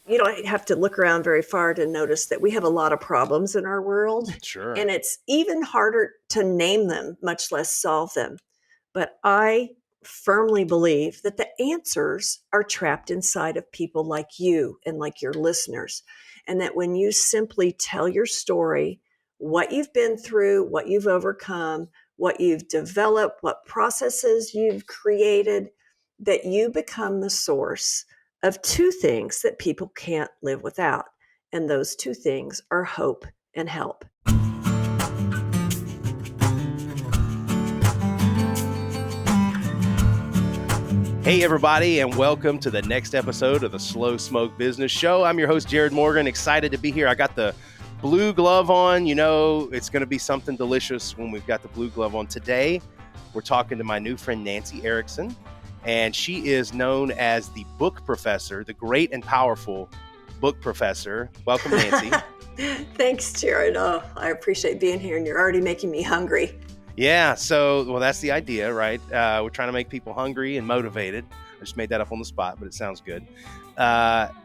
you don't have to look around very far to notice that we have a lot of problems in our world. Sure. And it's even harder to name them, much less solve them. But I firmly believe that the answers are trapped inside of people like you and like your listeners. And that when you simply tell your story, what you've been through, what you've overcome, what you've developed, what processes you've created, that you become the source of two things that people can't live without. And those two things are hope and help. Hey, everybody, and welcome to the next episode of the Slow Smoke Business Show. I'm your host, Jarrod Morgan. Excited to be here. I got the blue glove on. You know, it's going to be something delicious when we've got the blue glove on. Today, we're talking to my new friend, Nancy Erickson, and she is known as the book professor, the great and powerful book professor. Welcome, Nancy. Thanks, Jarrod. Oh, I appreciate being here, and you're already making me hungry. Yeah, well, that's the idea, right? We're trying to make people hungry and motivated. I just made that up on the spot, but it sounds good.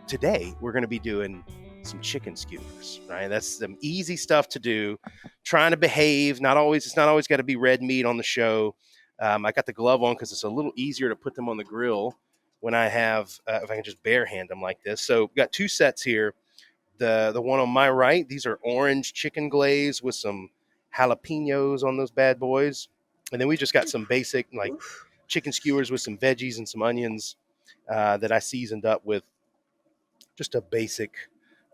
Today, we're going to be doing some chicken skewers, right? That's some easy stuff to do. Trying to behave. It's not always got to be red meat on the show. I got the glove on because it's a little easier to put them on the grill when I have, if I can just bare hand them like this. So we've got two sets here. The one on my right, these are orange chicken glaze with some jalapenos on those bad boys. And then we just got some basic chicken skewers with some veggies and some onions that I seasoned up with just a basic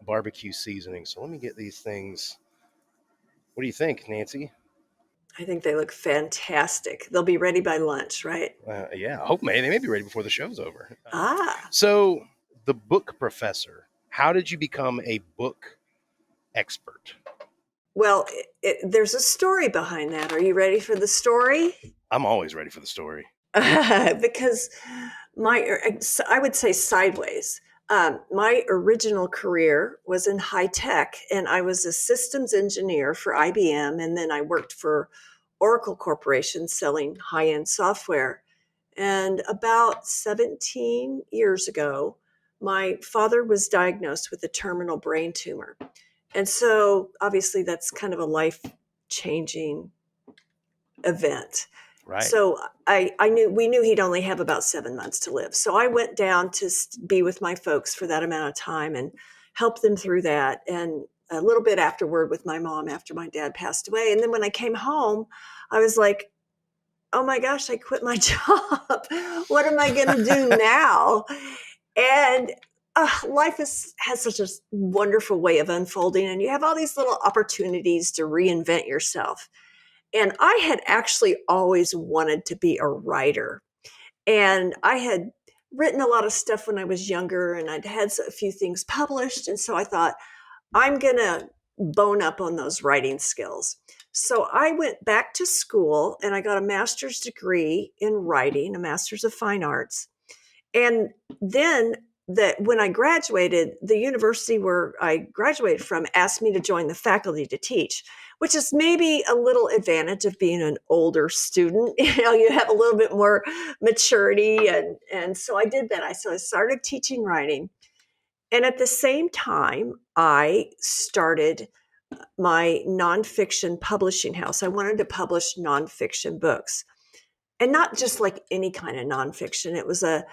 barbecue seasoning. So let me get these things. What do you think, Nancy? I think they look fantastic. They'll be ready by lunch, right? Yeah, I hope they may be ready before the show's over. Ah. So the book professor, how did you become a book expert? Well, there's a story behind that. Are you ready for the story? I'm always ready for the story. Because I would say sideways. My original career was in high tech, and I was a systems engineer for IBM, and then I worked for Oracle Corporation selling high-end software. And about 17 years ago, my father was diagnosed with a terminal brain tumor. And so obviously that's kind of a life-changing event. Right. So we knew he'd only have about 7 months to live. So I went down to be with my folks for that amount of time and help them through that. And a little bit afterward with my mom after my dad passed away. And then when I came home, I was like, oh my gosh, I quit my job. What am I going to do now? And life has such a wonderful way of unfolding, and you have all these little opportunities to reinvent yourself. And I had actually always wanted to be a writer. And I had written a lot of stuff when I was younger, and I'd had a few things published. And so I thought, I'm going to bone up on those writing skills. So I went back to school and I got a master's degree in writing, a master's of fine arts. And then when I graduated, the university where I graduated from asked me to join the faculty to teach, which is maybe a little advantage of being an older student. You have a little bit more maturity. And so I did that. So I started teaching writing. And at the same time, I started my nonfiction publishing house. I wanted to publish nonfiction books, and not just like any kind of nonfiction. It was the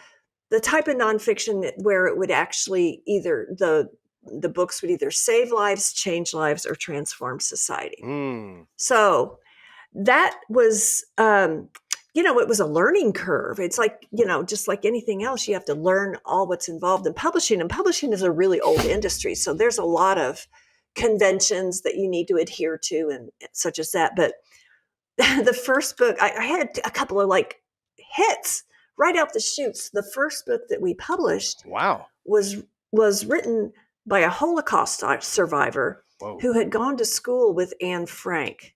type of nonfiction where it would actually either the books would either save lives, change lives, or transform society. So that was, it was a learning curve. It's like, just like anything else, you have to learn all what's involved in publishing. And publishing is a really old industry. So there's a lot of conventions that you need to adhere to and such as that. But the first book, I had a couple of hits right out the chutes. The first book that we published was written by a Holocaust survivor who had gone to school with Anne Frank.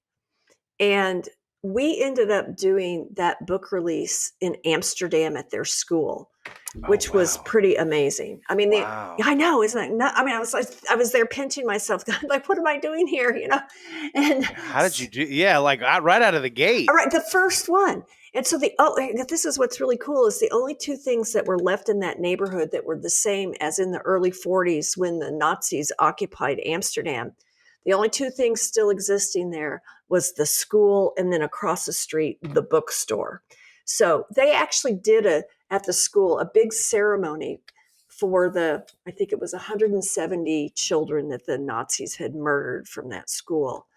And we ended up doing that book release in Amsterdam at their school, Oh, which was wow. pretty amazing. I mean, Wow. I know, isn't it? I mean, I was there pinching myself, like, what am I doing here? You know, and How did you do? Yeah, like right out of the gate. all right, the first one. And so this is what's really cool is the only two things that were left in that neighborhood that were the same as in the early 40s when the Nazis occupied Amsterdam. The only two things still existing there was the school and then across the street, the bookstore. So they actually did at the school a big ceremony for I think it was 170 children that the Nazis had murdered from that school.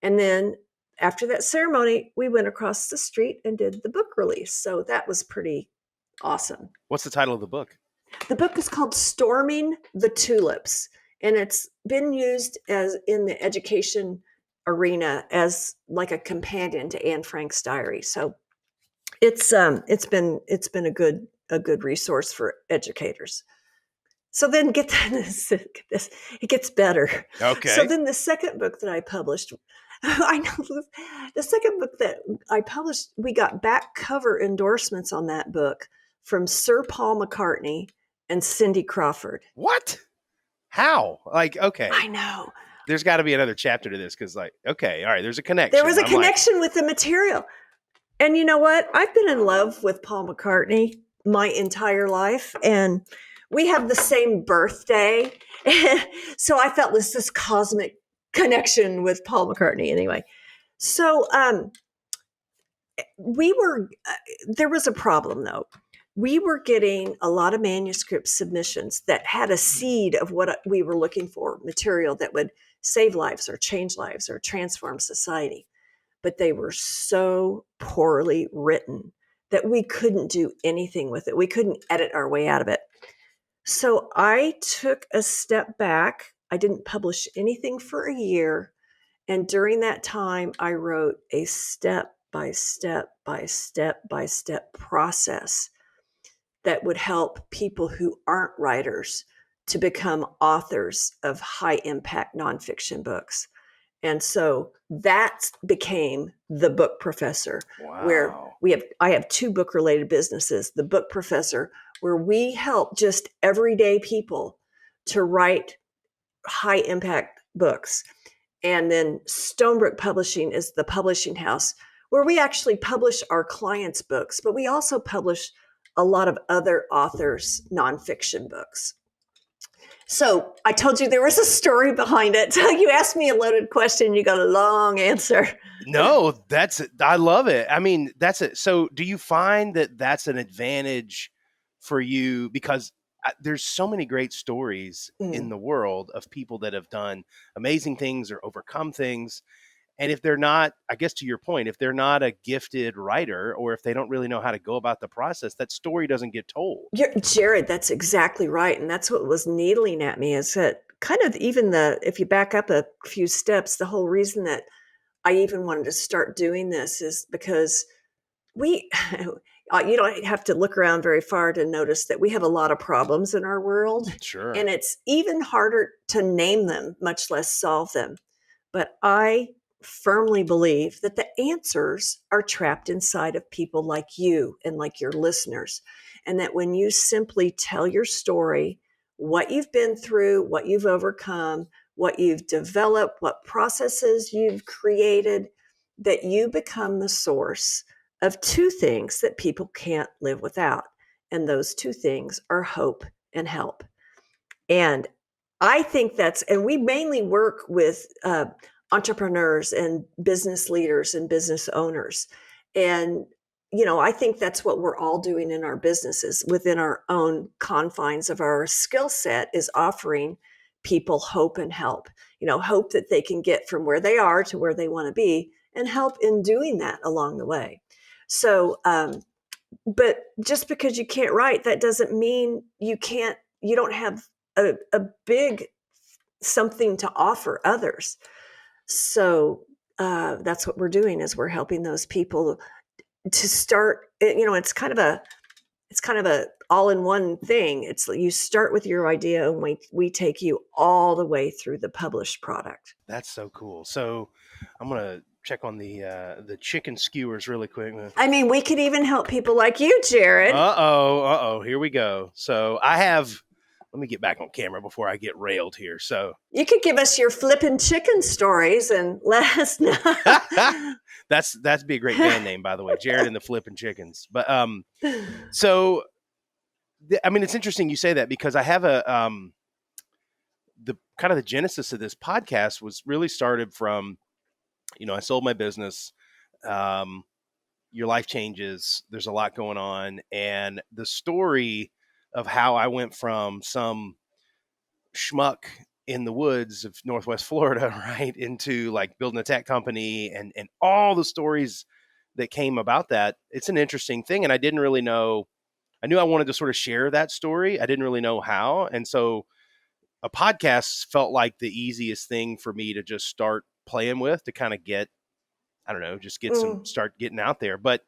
And then after that ceremony, we went across the street and did the book release. So that was pretty awesome. What's the title of the book? The book is called Storming the Tulips, and it's been used as in the education arena as like a companion to Anne Frank's diary. So it's been a good resource for educators. So then get this, it gets better. Okay. So then the second book that I published, I know the second book that I published, we got back cover endorsements on that book from Sir Paul McCartney and Cindy Crawford. What? How? Like, okay. I know. There's got to be another chapter to this because, like, okay, all right, there's a connection. There was a connection with the material. And you know what? I've been in love with Paul McCartney my entire life, and we have the same birthday. So I felt this cosmic connection with Paul McCartney anyway. So there was a problem though. We were getting a lot of manuscript submissions that had a seed of what we were looking for, material that would save lives or change lives or transform society. But they were so poorly written that we couldn't do anything with it. We couldn't edit our way out of it. So I took a step back. I didn't publish anything for a year. And during that time, I wrote a step by step by step by step process that would help people who aren't writers to become authors of high impact nonfiction books. And so that became The Book Professor, where I have two book related businesses. The Book Professor, where we help just everyday people to write high impact books. And then Stonebrook Publishing is the publishing house where we actually publish our clients' books, but we also publish a lot of other authors' nonfiction books. So I told you there was a story behind it. You asked me a loaded question, you got a long answer. No, I love it. I mean, that's it. So do you find that that's an advantage for you? Because there's so many great stories in the world of people that have done amazing things or overcome things. And if they're not, I guess to your point, if they're not a gifted writer or if they don't really know how to go about the process, that story doesn't get told. Jarrod, that's exactly right. And that's what was needling at me is that kind of even if you back up a few steps, the whole reason that I even wanted to start doing this is because you don't have to look around very far to notice that we have a lot of problems in our world. Sure. And it's even harder to name them, much less solve them. But I firmly believe that the answers are trapped inside of people like you and like your listeners. And that when you simply tell your story, what you've been through, what you've overcome, what you've developed, what processes you've created, that you become the source of two things that people can't live without. And those two things are hope and help. And I think and we mainly work with entrepreneurs and business leaders and business owners. And, I think that's what we're all doing in our businesses within our own confines of our skill set is offering people hope and help, hope that they can get from where they are to where they want to be and help in doing that along the way. So, but just because you can't write, that doesn't mean you don't have a big something to offer others. So that's what we're doing is we're helping those people to start. It's kind of a all-in-one thing. It's you start with your idea and we take you all the way through the published product. That's so cool. So I'm going to check on the chicken skewers really quick. I mean, we could even help people like you, Jarrod. Here we go. So let me get back on camera before I get railed here. So You could give us your flippin' chicken stories and let us know. that'd be a great band name, by the way, Jarrod and the Flippin' Chickens. But so I mean, it's interesting you say that, because I have the kind of the genesis of this podcast was really started from, I sold my business. Your life changes. There's a lot going on. And the story of how I went from some schmuck in the woods of Northwest Florida, right, into like building a tech company and all the stories that came about that. It's an interesting thing. And I didn't really know, I knew I wanted to sort of share that story. I didn't really know how. And so a podcast felt like the easiest thing for me to just start playing with, to kind of get, I don't know, just get start getting out there. But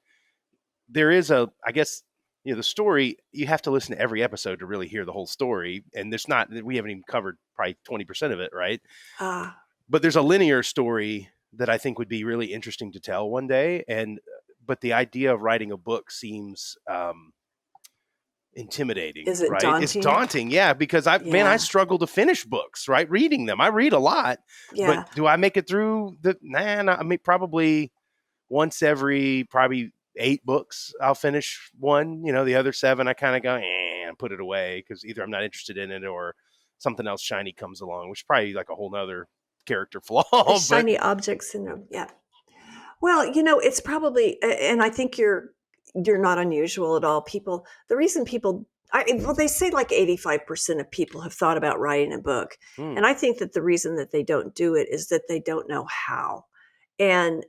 there is I guess, the story, you have to listen to every episode to really hear the whole story. And we haven't even covered probably 20% of it. Right. But there's a linear story that I think would be really interesting to tell one day. But the idea of writing a book seems, intimidating. Is it right? daunting? It's daunting. Yeah. Because I struggle to finish books, right? Reading them. I read a lot, but do I make it through I mean, probably once every 8 books, I'll finish one. The other 7, I kind of go and put it away, because either I'm not interested in it or something else shiny comes along, which is probably like a whole nother character flaw. Shiny object syndrome. Yeah. Well, it's probably, and I think you're not unusual at all. The reason people, they say like 85% of people have thought about writing a book. And I think that the reason that they don't do it is that they don't know how. And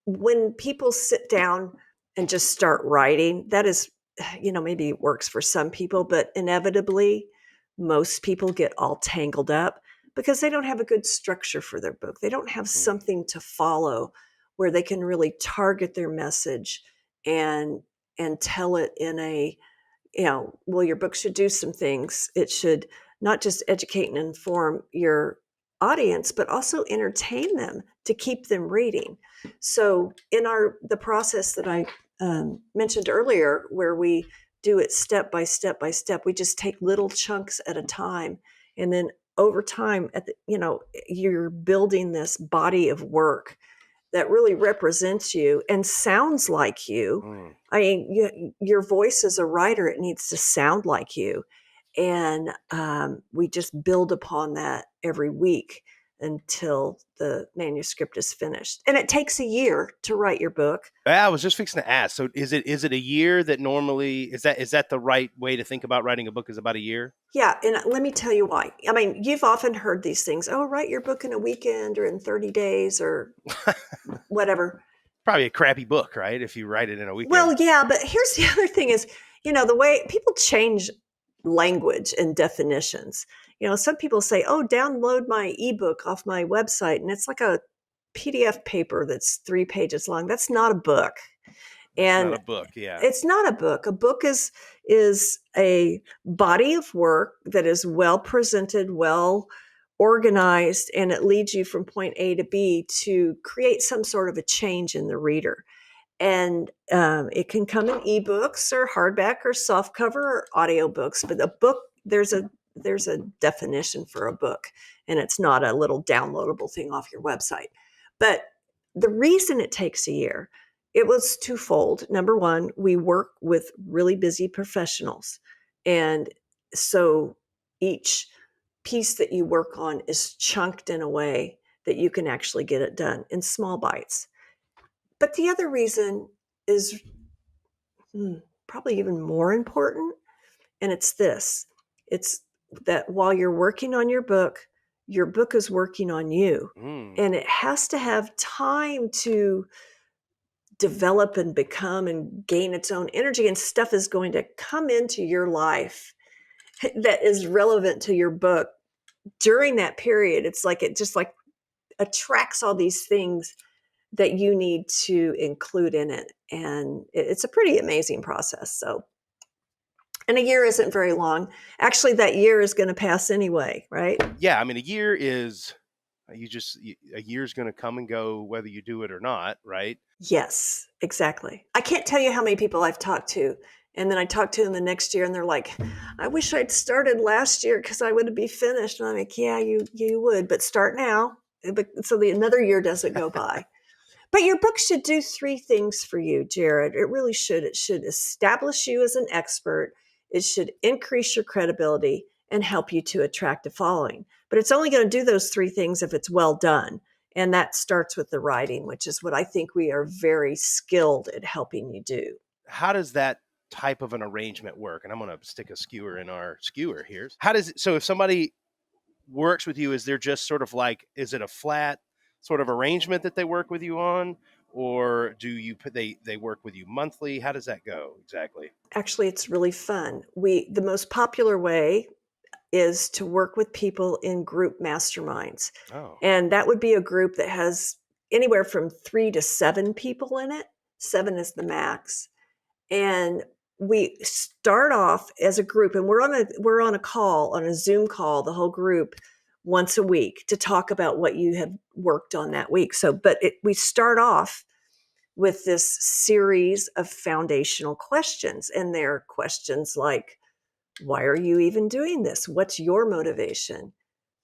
when people sit down and just start writing, that is, maybe it works for some people, but inevitably most people get all tangled up because they don't have a good structure for their book. They don't have something to follow where they can really target their message and tell it in a, well, your book should do some things. It should not just educate and inform your audience, but also entertain them to keep them reading. So in the process that I mentioned earlier, where we do it step by step by step, we just take little chunks at a time. And then over time, you're building this body of work that really represents you and sounds like you. I mean, your voice as a writer, it needs to sound like you. And we just build upon that every week until the manuscript is finished. And it takes a year to write your book. I was just fixing to ask. So is it a year that normally, is that the right way to think about writing a book, is about a year? Yeah. And let me tell you why. I mean, you've often heard these things. Oh, write your book in a weekend or in 30 days or whatever. Probably a crappy book, right? If you write it in a weekend. Well, yeah. But here's the other thing is, the way people change language and definitions. Some people say, oh, download my ebook off my website. And it's like a PDF paper that's 3 pages long. That's not a book. And it's not a book, yeah. It's not a book. A book is a body of work that is well presented, well organized, and it leads you from point A to B to create some sort of a change in the reader. And it can come in ebooks or hardback or softcover or audiobooks. But a book, there's a definition for a book, and it's not a little downloadable thing off your website. But the reason it takes a year, it was twofold. Number one, we work with really busy professionals. And so each piece that you work on is chunked in a way that you can actually get it done in small bites. But the other reason is probably even more important, and it's this. It's that while you're working on your book is working on you. And it has to have time to develop and become and gain its own energy, and stuff is going to come into your life that is relevant to your book during that period. It's like it just like attracts all these things that you need to include in it. And it's a pretty amazing process. So, and a year isn't very long. Actually, that year is going to pass anyway, right? Yeah. I mean, a year is A year's going to come and go whether you do it or not, right? Yes, exactly. I can't tell you how many people I've talked to. And then I talk to them the next year and they're like, I wish I'd started last year because I would be finished. And I'm like, yeah, you would, but start now. But so another year doesn't go by. But your book should do three things for you, Jarrod. It really should. It should establish you as an expert. It should increase your credibility and help you to attract a following. But it's only going to do those three things if it's well done. And that starts with the writing, which is what I think we are very skilled at helping you do. How does that type of an arrangement work? And I'm going to stick a skewer in our skewer here. How does it, so if somebody works with you, is there just sort of like, is it a flat sort of arrangement that they work with you on? Or do you put, they work with you monthly? How does that go exactly? Actually, it's really fun. The most popular way is to work with people in group masterminds. Oh, And that would be a group that has anywhere from 3 to 7 people in it. 7 is the max. And we start off as a group, and we're on a call, on a Zoom call, the whole group once a week to talk about what you have worked on that week. So, but we start off with this series of foundational questions, and they're questions like, why are you even doing this? What's your motivation?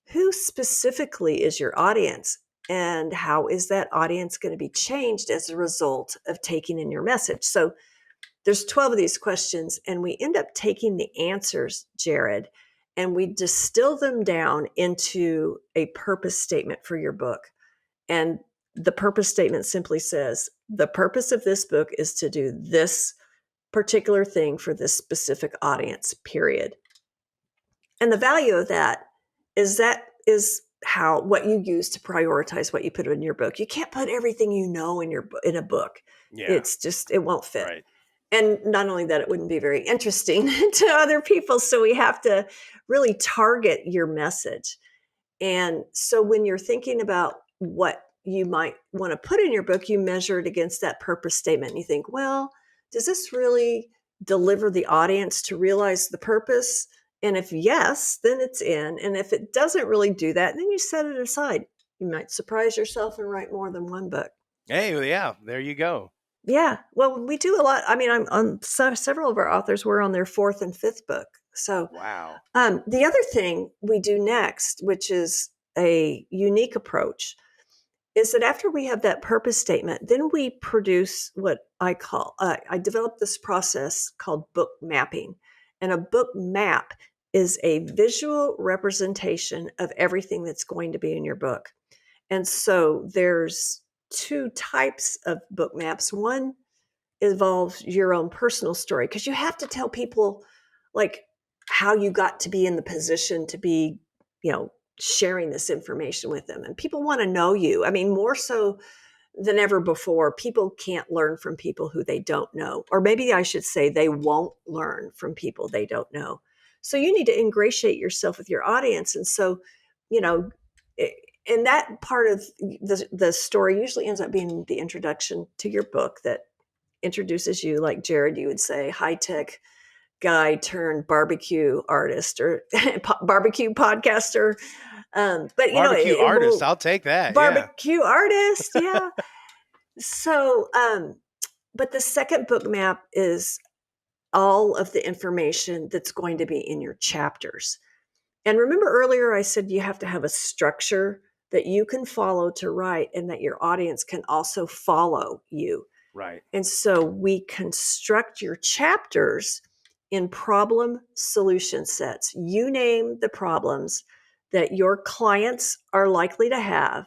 Who specifically is your audience? And how is that audience going to be changed as a result of taking in your message? So there's 12 of these questions, and we end up taking the answers, Jarrod, and we distill them down into a purpose statement for your book. And the purpose statement simply says, the purpose of this book is to do this particular thing for this specific audience, period. And the value of that is what you use to prioritize what you put in your book. You can't put everything you know in a book. yeah. It won't fit. Right. And not only that, it wouldn't be very interesting to other people. So we have to really target your message. And so when you're thinking about what you might want to put in your book, you measure it against that purpose statement. And you think, well, does this really deliver the audience to realize the purpose? And if yes, then it's in. And if it doesn't really do that, then you set it aside. You might surprise yourself and write more than one book. Hey, well, yeah, there you go. Yeah. Well, we do a lot. I mean, I'm on several of our authors were on their 4th and 5th book. So Wow. the other thing we do next, which is a unique approach, is that after we have that purpose statement, then we produce what I call, I developed this process called book mapping. And a book map is a visual representation of everything that's going to be in your book. And so there's 2 types of book maps. One involves your own personal story, because you have to tell people like how you got to be in the position to be, sharing this information with them. And people want to know you. I mean, more so than ever before, people can't learn from people who they don't know. Or maybe I should say they won't learn from people they don't know. So you need to ingratiate yourself with your audience. And so, and that part of the story usually ends up being the introduction to your book that introduces you, like Jarrod, you would say, high-tech guy turned barbecue artist or barbecue podcaster. But Barbecue artist, I'll take that. Barbecue artist, yeah. So, but the second book map is all of the information that's going to be in your chapters. And remember earlier I said you have to have a structure that you can follow to write and that your audience can also follow you. Right. And so we construct your chapters in problem solution sets. You name the problems that your clients are likely to have.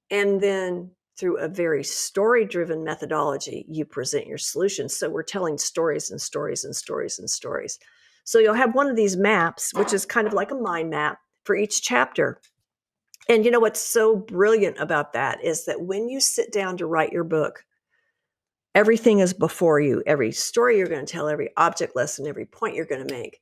And then through a very story-driven methodology, you present your solutions. So we're telling stories and stories and stories and stories. So you'll have one of these maps, which is kind of like a mind map for each chapter. And what's so brilliant about that is that when you sit down to write your book, everything is before you, every story you're going to tell, every object lesson, every point you're going to make,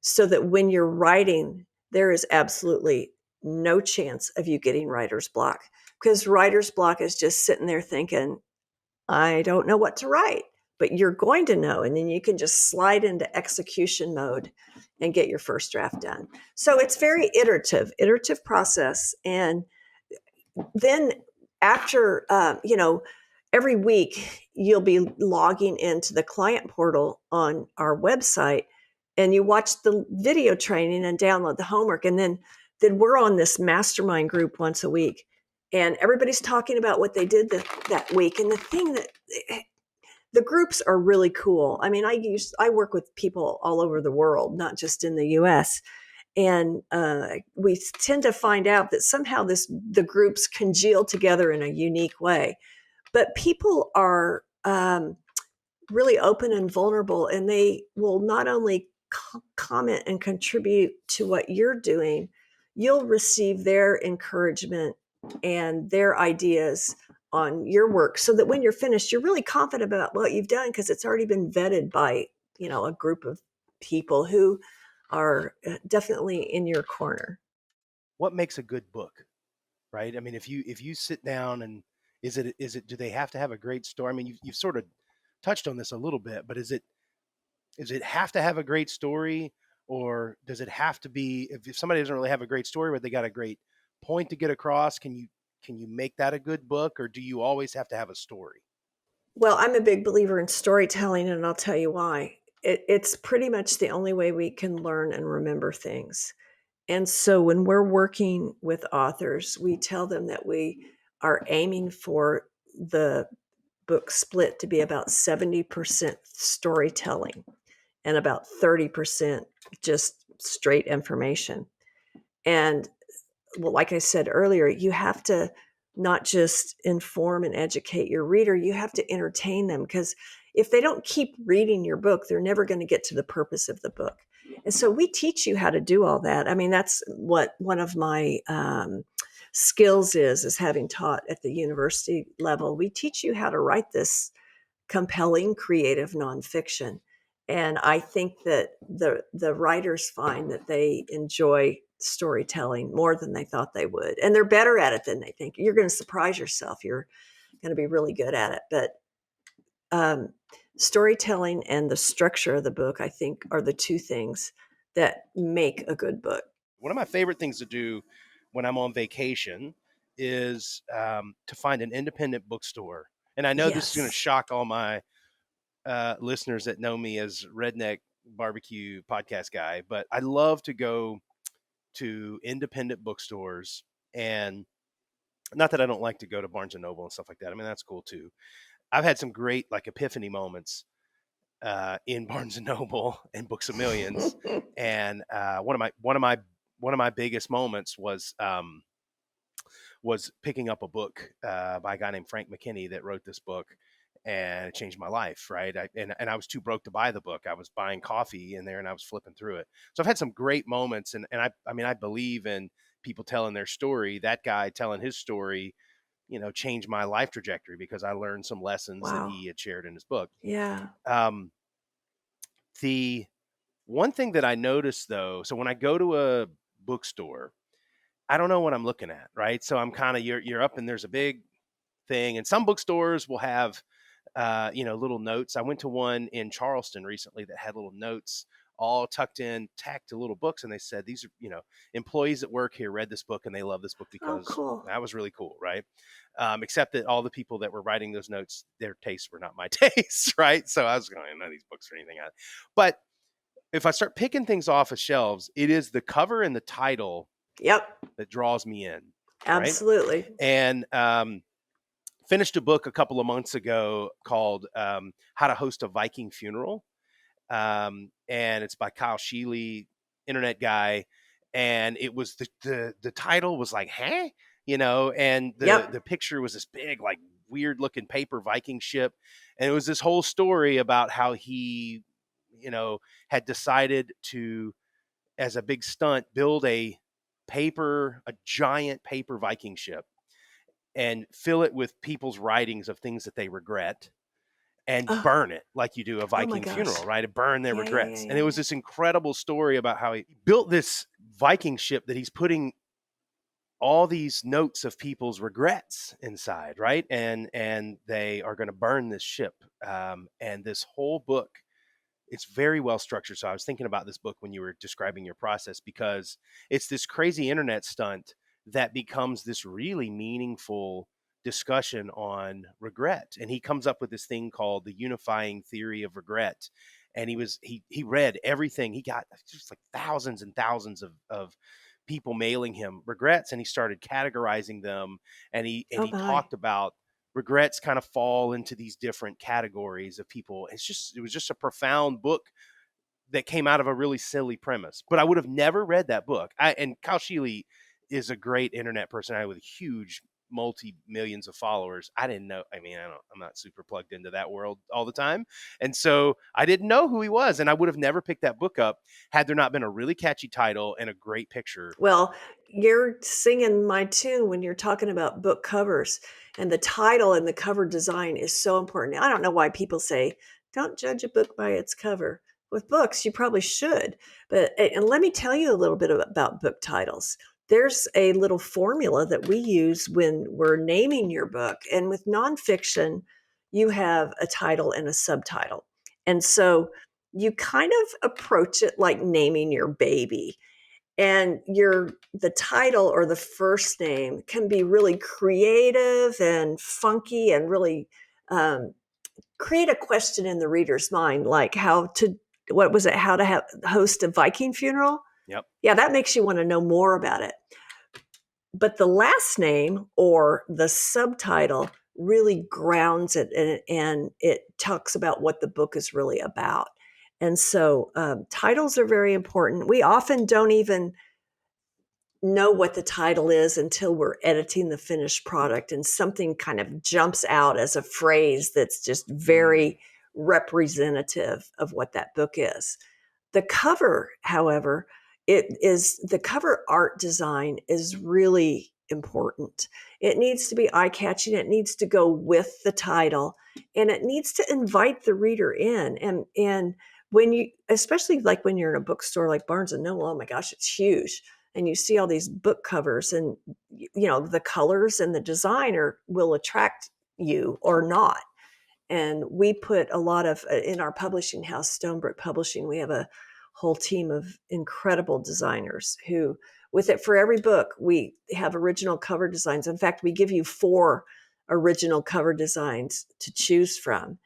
so that when you're writing, there is absolutely no chance of you getting writer's block, because writer's block is just sitting there thinking, I don't know what to write, but you're going to know. And then you can just slide into execution mode and get your first draft done. So it's very iterative process. And then after, every week you'll be logging into the client portal on our website, and you watch the video training and download the homework. And then we're on this mastermind group once a week, and everybody's talking about what they did that week. And the thing that the groups are really cool. I mean, I work with people all over the world, not just in the US, and we tend to find out that somehow the groups congeal together in a unique way. But people are really open and vulnerable, and they will not only comment and contribute to what you're doing, you'll receive their encouragement and their ideas on your work, so that when you're finished, you're really confident about what you've done, because it's already been vetted by a group of people who are definitely in your corner. What makes a good book, right? I mean, if you sit down and is it do they have to have a great story? I mean, you've sort of touched on this a little bit, but is it have to have a great story, or does it have to be, if somebody doesn't really have a great story but they got a great point to get across, can you make that a good book, or do you always have to have a story? Well, I'm a big believer in storytelling, and I'll tell you why. It's pretty much the only way we can learn and remember things. And so when we're working with authors, we tell them that we are aiming for the book split to be about 70% storytelling and about 30% just straight information. And well, like I said earlier, you have to not just inform and educate your reader, you have to entertain them, because if they don't keep reading your book, they're never going to get to the purpose of the book. And so we teach you how to do all that. I mean, that's what one of my skills is having taught at the university level. We teach you how to write this compelling, creative nonfiction. And I think that the writers find that they enjoy storytelling more than they thought they would, and they're better at it than they think. You're going to surprise yourself. You're going to be really good at it. But um, storytelling and the structure of the book, I think, are the two things that make a good book. One of my favorite things to do when I'm on vacation is to find an independent bookstore. And I know this is going to Yes. shock all my listeners that know me as Redneck Barbecue Podcast Guy, but I love to go to independent bookstores. And not that I don't like to go to Barnes and Noble and stuff like that. I mean, that's cool too. I've had some great like epiphany moments in Barnes and Noble and Books a Millions, and one of my biggest moments was picking up a book by a guy named Frank McKinney that wrote this book, and it changed my life. Right, and I was too broke to buy the book. I was buying coffee in there, and I was flipping through it. So I've had some great moments, and I mean I believe in people telling their story. That guy telling his story, changed my life trajectory because I learned some lessons that Wow. he had shared in his book. Yeah. Um, the one thing that I noticed though, so when I go to a bookstore, I don't know what I'm looking at, right? So I'm kind of you're up and there's a big thing, and some bookstores will have little notes. I went to one in Charleston recently that had little notes all tucked in, tacked to little books, and they said these are employees that work here read this book and they love this book Oh, because cool. that was really cool, right? Except that all the people that were writing those notes, their tastes were not my tastes, right? So I was going, none of these books or anything. But if I start picking things off of shelves, it is the cover and the title Yep. that draws me in, right? Absolutely. And finished a book a couple of months ago called How to Host a Viking Funeral. And it's by Kyle Sheely, internet guy. And it was the title was like, huh? And the Yep. picture was this big, like weird looking paper Viking ship. And it was this whole story about how he, had decided to, as a big stunt, build a giant paper Viking ship and fill it with people's writings of things that they regret and Oh, burn it like you do a oh my Viking gosh. funeral, right? To burn their Yeah, yeah, yeah, regrets. And yeah, it was yeah. this incredible story about how he built this Viking ship that he's putting all these notes of people's regrets inside, right? And they are going to burn this ship. And this whole book, it's very well structured. So I was thinking about this book when you were describing your process, because it's this crazy internet stunt that becomes this really meaningful discussion on regret. And he comes up with this thing called the unifying theory of regret. And he read everything. He got just like thousands and thousands of people mailing him regrets, and he started categorizing them. And Oh he my. talked about regrets kind of fall into these different categories of people. It was just a profound book that came out of a really silly premise. But I would have never read that book. And Kyle Sheely is a great internet personality with huge multi millions of followers. I didn't know. I mean, I'm not super plugged into that world all the time. And so I didn't know who he was. And I would have never picked that book up had there not been a really catchy title and a great picture. Well, you're singing my tune when you're talking about book covers, and the title and the cover design is so important. I don't know why people say, don't judge a book by its cover. With books, you probably should. But, and let me tell you a little bit about book titles. There's a little formula that we use when we're naming your book. And with nonfiction, you have a title and a subtitle. And so you kind of approach it like naming your baby, and the title or the first name can be really creative and funky and really create a question in the reader's mind, like what was it, how to host a Viking funeral. Yep. Yeah, that makes you want to know more about it. But the last name or the subtitle really grounds it, and it talks about what the book is really about. And so titles are very important. We often don't even know what the title is until we're editing the finished product, and something kind of jumps out as a phrase that's just very representative of what that book is. The cover, however, the cover art design is really important. It needs to be eye-catching, it needs to go with the title, and it needs to invite the reader in. And when you, especially like when you're in a bookstore like Barnes and Noble, oh my gosh, it's huge, and you see all these book covers, and the colors and the designer will attract you or not. And we put a lot of, in our publishing house, Stonebrook Publishing, we have a whole team of incredible designers who, with it, for every book, we have original cover designs. In fact, we give you 4 original cover designs to choose from.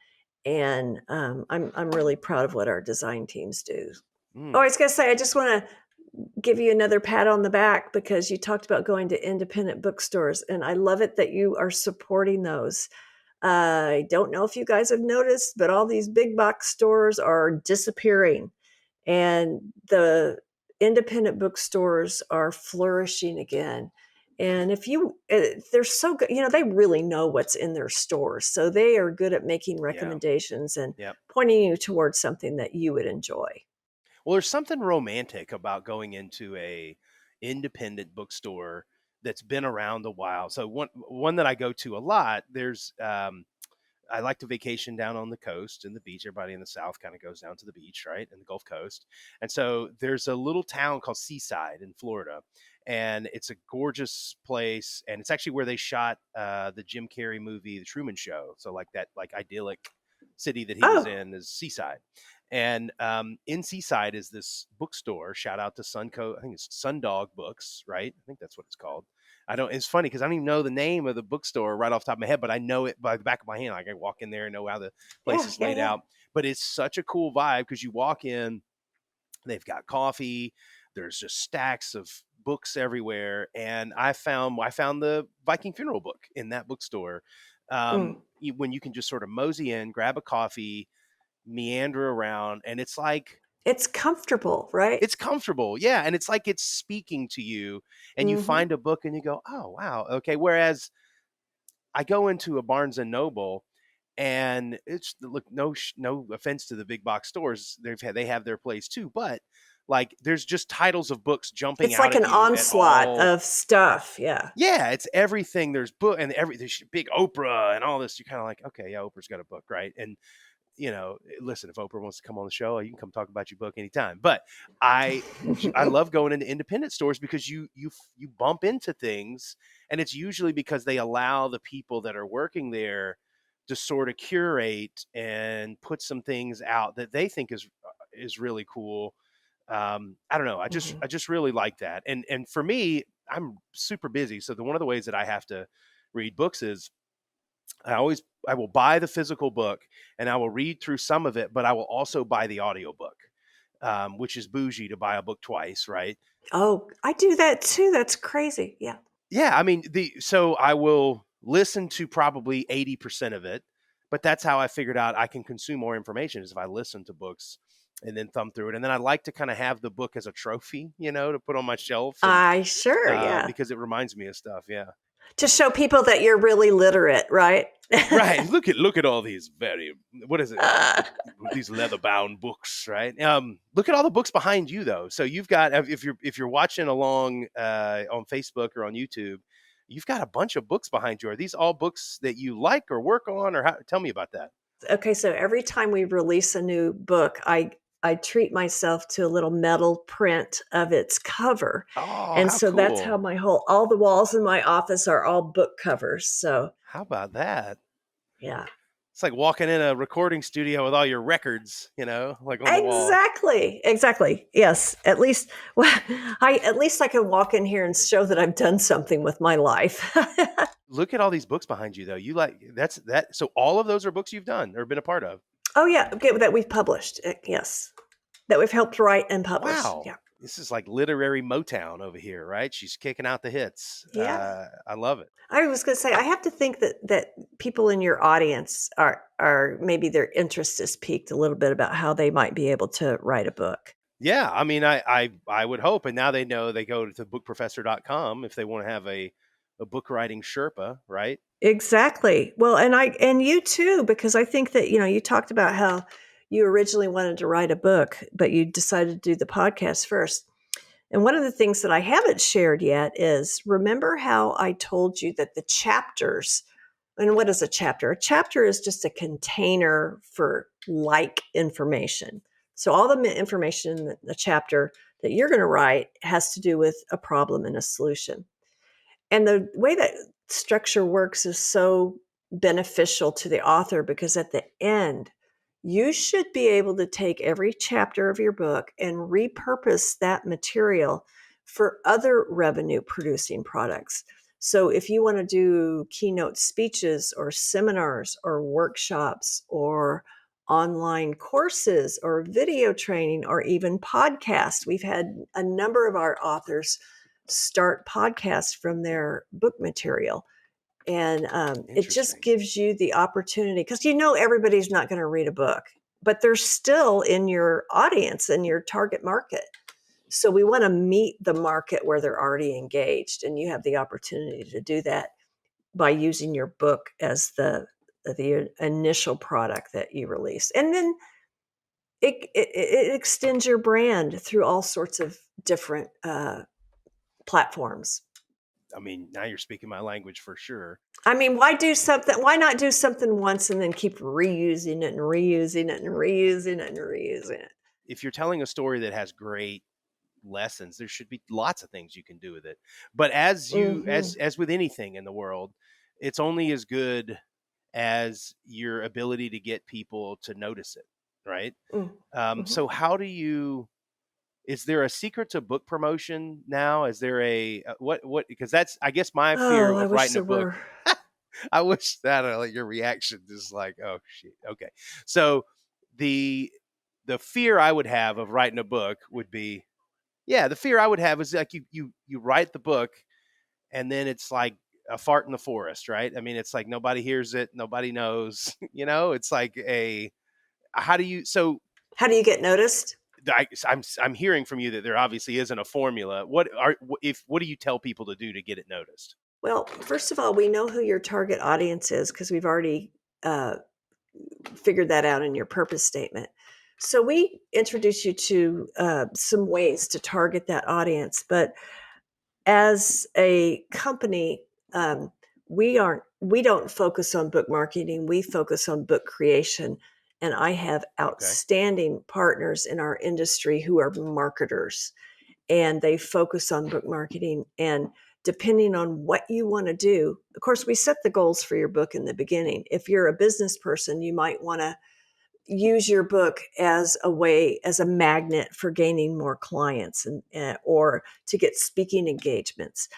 And I'm really proud of what our design teams do. Oh, I was going to say, I just want to give you another pat on the back because you talked about going to independent bookstores, and I love it that you are supporting those. I don't know if you guys have noticed, but all these big box stores are disappearing, and the independent bookstores are flourishing again. And they're so good, they really know what's in their stores. So they are good at making Yeah. recommendations and Yep. pointing you towards something that you would enjoy. Well, there's something romantic about going into a independent bookstore that's been around a while. So one that I go to a lot, there's I like to vacation down on the coast and the beach. Everybody in the South kind of goes down to the beach, right? And the Gulf Coast. And so there's a little town called Seaside in Florida. And it's a gorgeous place. And it's actually where they shot the Jim Carrey movie, The Truman Show. So like that, like idyllic city that he was Oh, in is Seaside. And in Seaside is this bookstore. Shout out to Sunco. I think it's Sundog Books, right? I think that's what it's called. I don't. It's funny because I don't even know the name of the bookstore right off the top of my head, but I know it by the back of my hand. Like I walk in there and know how the place yeah, is yeah, laid yeah. out. But it's such a cool vibe because you walk in, they've got coffee. There's just stacks of books everywhere, and I found the Viking funeral book in that bookstore. Mm. When you can just sort of mosey in, grab a coffee, meander around, and it's like It's comfortable, right? it's comfortable, yeah, and it's like it's speaking to you, and you Hmm. find a book and you go, oh wow, okay. Whereas I go into a Barnes and Noble, and it's look, no offense to the big box stores, they have their place too, but like there's just titles of books jumping It's out like at an you at onslaught all. of stuff. Yeah. Yeah, it's everything. There's book and there's big Oprah and all this. You're kind of like, okay, yeah, Oprah's got a book, right? And listen, if Oprah wants to come on the show, you can come talk about your book anytime. But I I love going into independent stores because you bump into things, and it's usually because they allow the people that are working there to sort of curate and put some things out that they think is really cool. I don't know. Mhm. I just really like that. And for me, I'm super busy. So one of the ways that I have to read books is I will buy the physical book and I will read through some of it, but I will also buy the audiobook, which is bougie to buy a book twice, right? Oh, I do that too. That's crazy. Yeah. Yeah, I mean, so I will listen to probably 80% of it, but that's how I figured out I can consume more information is if I listen to books and then thumb through it. And then I like to kind of have the book as a trophy, to put on my shelf and I sure, yeah. because it reminds me of stuff. Yeah. To show people that you're really literate, right? Right. Look at all these what is it? Uh, These leather bound books, right? Look at all the books behind you though. So you've got, if you're watching along on Facebook or on YouTube, you've got a bunch of books behind you. Are these all books that you like or work on, or tell me about that? okay, so every time we release a new book, I treat myself to a little metal print of its cover. Oh, And how so that's how cool. all the walls in my office are all book covers. So, How about that? yeah. It's like walking in a recording studio with all your records, like on the wall. Exactly. Exactly. Yes. At least, well, at least I can walk in here and show that I've done something with my life. Look at all these books behind you though. You like that's that. So all of those are books you've done or been a part of. Oh yeah, okay, that we've published. Yes, that we've helped write and publish. Wow. Yeah. This is like literary Motown over here, right? She's kicking out the hits. Yeah. I love it. I was going to say I have to think that people in your audience are maybe their interest is piqued a little bit about how they might be able to write a book. Yeah, I mean, I would hope, and now they know they go to bookprofessor.com if they want to have a book writing Sherpa, right? Exactly. Well, and you too, because I think that, you talked about how you originally wanted to write a book, but you decided to do the podcast first. And one of the things that I haven't shared yet is, remember how I told you that the chapters, and what is a chapter? A chapter is just a container for like information. So all the information in the chapter that you're going to write has to do with a problem and a solution. And the way that structure works is so beneficial to the author because at the end, you should be able to take every chapter of your book and repurpose that material for other revenue producing products. So if you want to do keynote speeches or seminars or workshops or online courses or video training or even podcasts, we've had a number of our authors start podcasts from their book material. And it just Interesting. gives you the opportunity because everybody's not going to read a book, but they're still in your audience and your target market. So we want to meet the market where they're already engaged, and you have the opportunity to do that by using your book as the initial product that you release, and then it extends your brand through all sorts of different platforms. I mean, now you're speaking my language for sure. I mean, why do something? Why not do something once and then keep reusing it and reusing it and reusing it and reusing it? If you're telling a story that has great lessons, there should be lots of things you can do with it. But Mm-hmm. as with anything in the world, it's only as good as your ability to get people to notice it, right? Mm-hmm. So how do you? Is there a secret to book promotion now? Is there a what? Because that's, I guess, my fear Oh, I of wish writing a there book. were. I wish that like your reaction is like, oh shit, okay. So the the fear I would have of writing a book would be, yeah, the fear I would have is like you write the book and then it's like a fart in the forest, right? I mean, it's like nobody hears it, nobody knows, It's like a how do you so How do you get noticed? I'm hearing from you that there obviously isn't a formula. What do you tell people to do to get it noticed? Well, first of all, we know who your target audience is because we've already uh, figured that out in your purpose statement. So we introduce you to some ways to target that audience. But as a company, we don't focus on book marketing. We focus on book creation. And I have Okay, outstanding partners in our industry who are marketers, and they focus on book marketing. And depending on what you want to do, of course, we set the goals for your book in the beginning. If you're a business person, you might want to use your book as a magnet for gaining more clients or to get speaking engagements.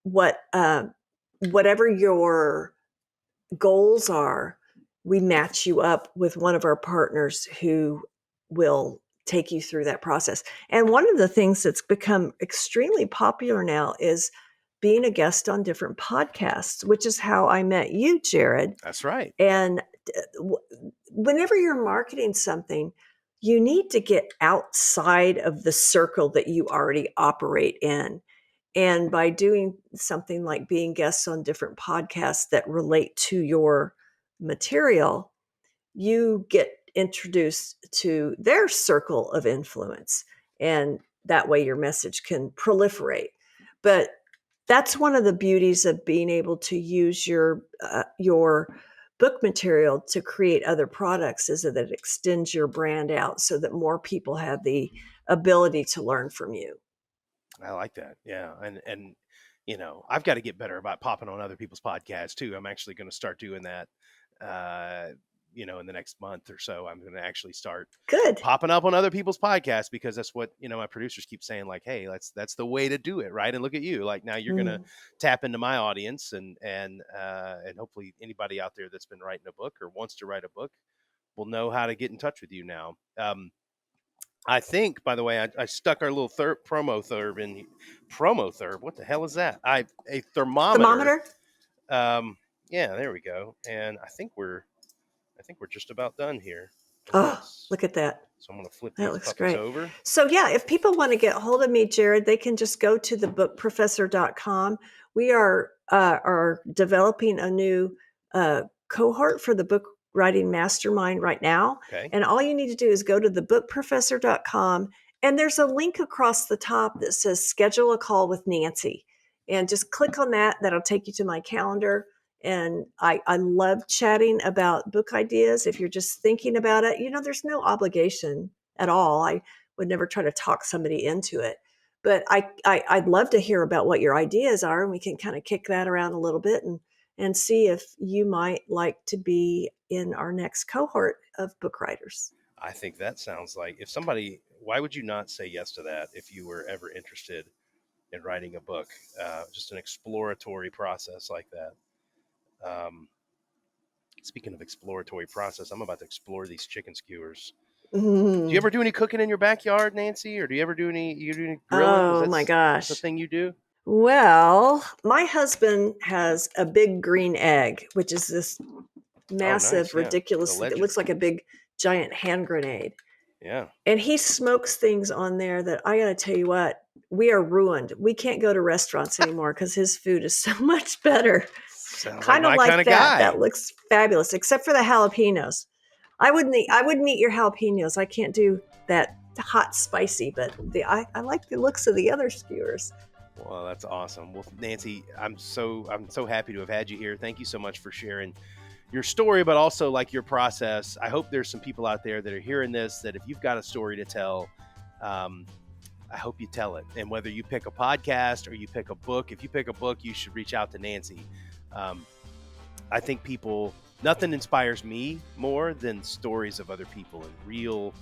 Whatever your goals are, we match you up with one of our partners who will take you through that process. And one of the things that's become extremely popular now is being a guest on different podcasts, which is how I met you, Jarrod. That's right. And whenever you're marketing something, you need to get outside of the circle that you already operate in. And by doing something like being guests on different podcasts that relate to your material, you get introduced to their circle of influence. And that way your message can proliferate. But that's one of the beauties of being able to use your book material to create other products, is that it extends your brand out so that more people have the ability to learn from you. I like that. Yeah. And, I've got to get better about popping on other people's podcasts too. I'm actually going to start doing that, in the next month or so. I'm going to actually start Good. popping up on other people's podcasts, because that's what, my producers keep saying, like, hey, that's the way to do it. Right. And look at you, like, now you're going to tap into my audience, and hopefully anybody out there that's been writing a book or wants to write a book will know how to get in touch with you now. I think, by the way, I stuck our little promo thurb in. Promo thurb? What the hell is that? A thermometer. Yeah, there we go. And I think we're just about done here. Oh, look at that. So I'm going to flip that these looks puppies great. over. So yeah, if people want to get hold of me, Jarrod, they can just go to thebookprofessor.com. We are developing a new cohort for the book writing mastermind right now. Okay. And all you need to do is go to thebookprofessor.com, and there's a link across the top that says schedule a call with Nancy. And just click on that. That'll take you to my calendar. And I love chatting about book ideas. If you're just thinking about it, there's no obligation at all. I would never try to talk somebody into it. But I'd love to hear about what your ideas are, and we can kind of kick that around a little bit and see if you might like to be in our next cohort of book writers. I think that sounds like, why would you not say yes to that if you were ever interested in writing a book? Just an exploratory process like that. Speaking of exploratory process, I'm about to explore these chicken skewers. Do you ever do any cooking in your backyard, Nancy? Or do you ever do any grilling? Oh my gosh. That's the thing you do? Well, my husband has a big green egg, which is this massive, ridiculous, it looks like a big giant hand grenade. Yeah. And he smokes things on there that, I got to tell you what, we are ruined. We can't go to restaurants anymore because his food is so much better. Kind of like that. Guy. That looks fabulous, except for the jalapenos. I wouldn't eat your jalapenos. I can't do that hot spicy, but I like the looks of the other skewers. Well, that's awesome. Well, Nancy, I'm so happy to have had you here. Thank you so much for sharing your story, but also like your process. I hope there's some people out there that are hearing this, that if you've got a story to tell, I hope you tell it. And whether you pick a podcast or you pick a book, if you pick a book, you should reach out to Nancy. I think nothing inspires me more than stories of other people, and real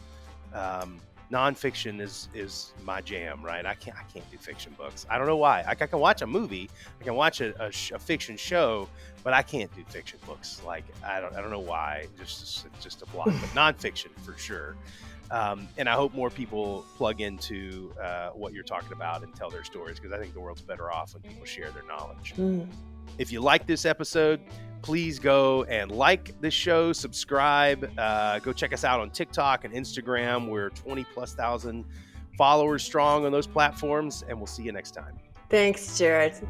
nonfiction is my jam, right? I can't do fiction books. I don't know why. I can watch a movie, I can watch a fiction show, but I can't do fiction books. Like, I don't know why. Just a block. But nonfiction for sure. And I hope more people plug into what you're talking about and tell their stories, because I think the world's better off when people share their knowledge. If you like this episode, please go and like this show, subscribe, go check us out on TikTok and Instagram. We're 20,000+ followers strong on those platforms, and we'll see you next time. Thanks, Jarrod.